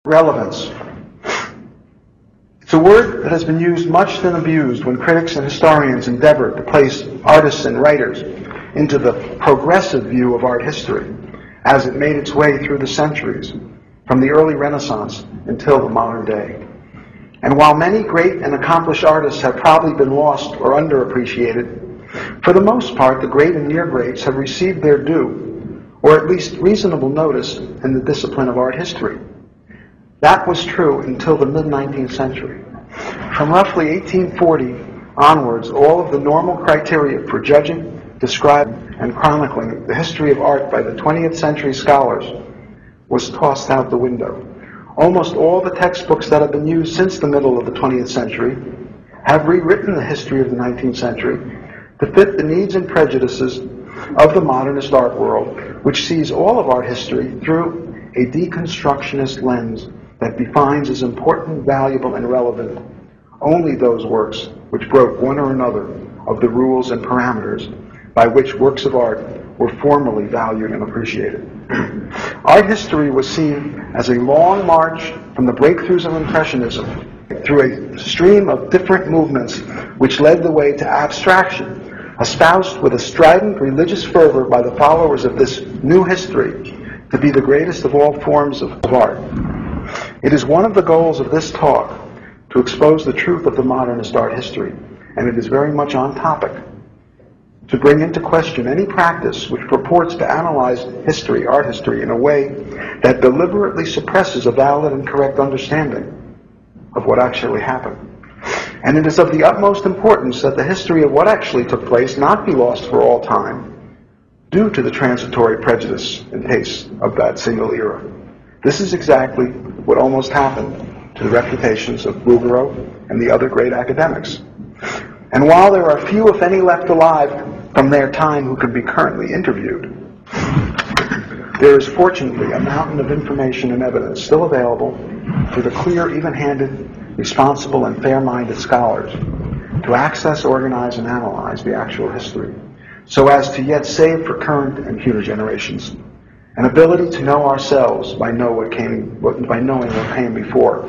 Relevance. It's a word that has been used much and abused when critics and historians endeavor to place artists and writers into the progressive view of art history as it made its way through the centuries, from the early Renaissance until the modern day. And while many great and accomplished artists have probably been lost or underappreciated, for the most part, the great and near greats have received their due, or at least reasonable notice in the discipline of art history. That was true until the mid-19th century. From roughly 1840 onwards, all of the normal criteria for judging, describing, and chronicling the history of art by the 20th century scholars was tossed out the window. Almost all the textbooks that have been used since the middle of the 20th century have rewritten the history of the 19th century to fit the needs and prejudices of the modernist art world, which sees all of art history through a deconstructionist lens that defines as important, valuable, and relevant only those works which broke one or another of the rules and parameters by which works of art were formerly valued and appreciated. Art history was seen as a long march from the breakthroughs of Impressionism through a stream of different movements which led the way to abstraction, espoused with a strident religious fervor by the followers of this new history to be the greatest of all forms of art. It is one of the goals of this talk to expose the truth of the modernist art history, and it is very much on topic, to bring into question any practice which purports to analyze history, art history, in a way that deliberately suppresses a valid and correct understanding of what actually happened. And it is of the utmost importance that the history of what actually took place not be lost for all time due to the transitory prejudice and taste of that single era. This is exactly what almost happened to the reputations of Bouguereau and the other great academics. And while there are few, if any, left alive from their time who could be currently interviewed, there is fortunately a mountain of information and evidence still available for the clear, even-handed, responsible, and fair-minded scholars to access, organize, and analyze the actual history, so as to yet save for current and future generations an ability to know ourselves by knowing what came before,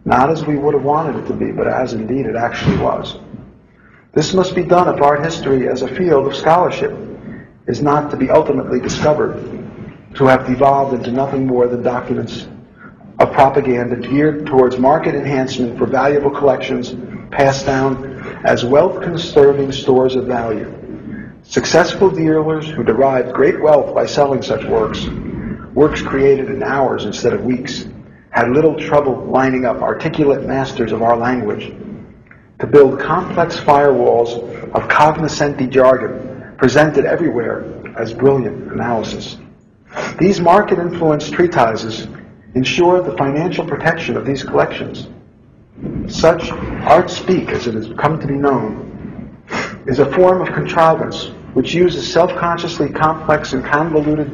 not as we would have wanted it to be, but as indeed it actually was. This must be done if art history as a field of scholarship is not to be ultimately discovered to have devolved into nothing more than documents of propaganda geared towards market enhancement for valuable collections passed down as wealth-conserving stores of value. Successful dealers who derived great wealth by selling such works created in hours instead of weeks, had little trouble lining up articulate masters of our language to build complex firewalls of cognoscenti jargon presented everywhere as brilliant analysis. These market-influenced treatises ensure the financial protection of these collections. Such art speak, as it has come to be known, is a form of contrivance which uses self-consciously complex and convoluted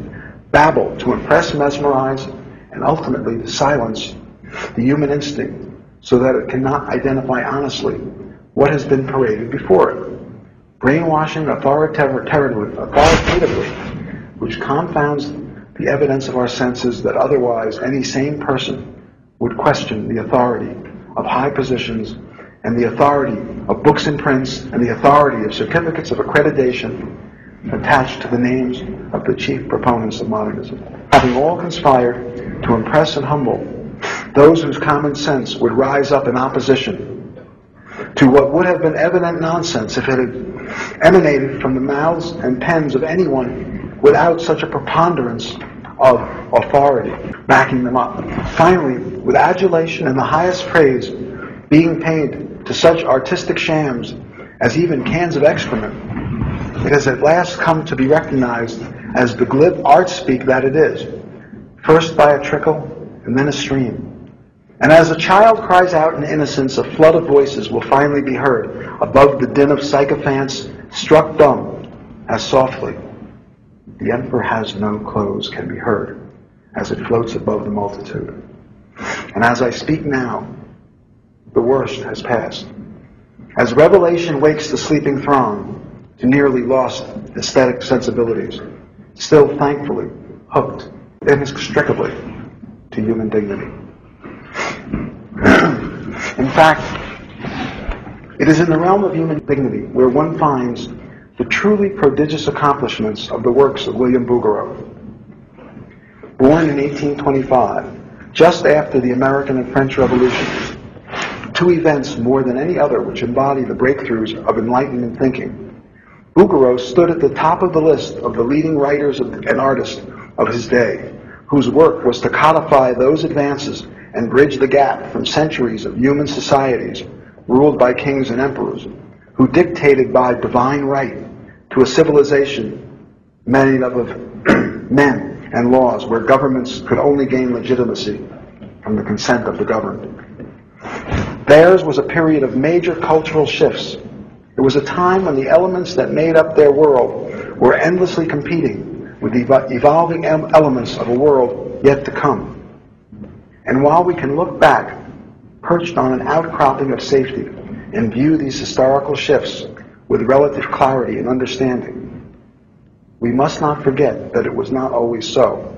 babble to impress, mesmerize, and ultimately to silence the human instinct so that it cannot identify honestly what has been paraded before it. Brainwashing authoritatively, which confounds the evidence of our senses that otherwise any sane person would question the authority of high positions and the authority of books and prints and the authority of certificates of accreditation attached to the names of the chief proponents of modernism, having all conspired to impress and humble those whose common sense would rise up in opposition to what would have been evident nonsense if it had emanated from the mouths and pens of anyone without such a preponderance of authority backing them up. Finally, with adulation and the highest praise being paid to such artistic shams as even cans of excrement, it has at last come to be recognized as the glib art speak that it is, first by a trickle and then a stream. And as a child cries out in innocence, a flood of voices will finally be heard above the din of sycophants struck dumb as softly "The Emperor Has No Clothes" can be heard as it floats above the multitude. And as I speak now, the worst has passed. As revelation wakes the sleeping throng to nearly lost aesthetic sensibilities, still thankfully hooked inextricably to human dignity. In fact, it is in the realm of human dignity where one finds the truly prodigious accomplishments of the works of William Bouguereau. Born in 1825, just after the American and French Revolutions, two events more than any other which embody the breakthroughs of Enlightenment thinking, Bouguereau stood at the top of the list of the leading writers and artists of his day, whose work was to codify those advances and bridge the gap from centuries of human societies ruled by kings and emperors, who dictated by divine right to a civilization made up of men and laws where governments could only gain legitimacy from the consent of the governed. Theirs was a period of major cultural shifts. It was a time when the elements that made up their world were endlessly competing with the evolving elements of a world yet to come. And while we can look back, perched on an outcropping of safety, and view these historical shifts with relative clarity and understanding, we must not forget that it was not always so.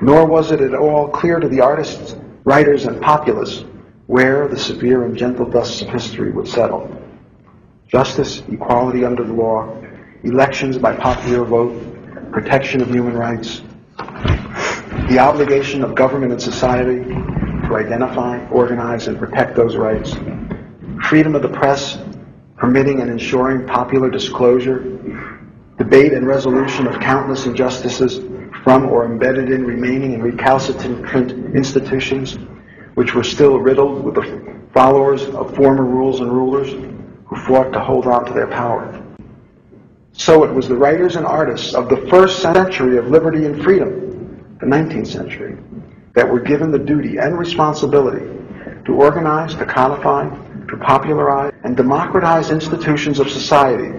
Nor was it at all clear to the artists, writers, and populace where the severe and gentle dusts of history would settle. Justice, equality under the law, elections by popular vote, protection of human rights, the obligation of government and society to identify, organize, and protect those rights, freedom of the press, permitting and ensuring popular disclosure, debate and resolution of countless injustices from or embedded in remaining and recalcitrant institutions which were still riddled with the followers of former rules and rulers who fought to hold on to their power. So it was the writers and artists of the first century of liberty and freedom, the 19th century, that were given the duty and responsibility to organize, to codify, to popularize, and democratize institutions of society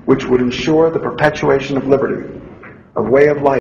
which would ensure the perpetuation of liberty, of way of life,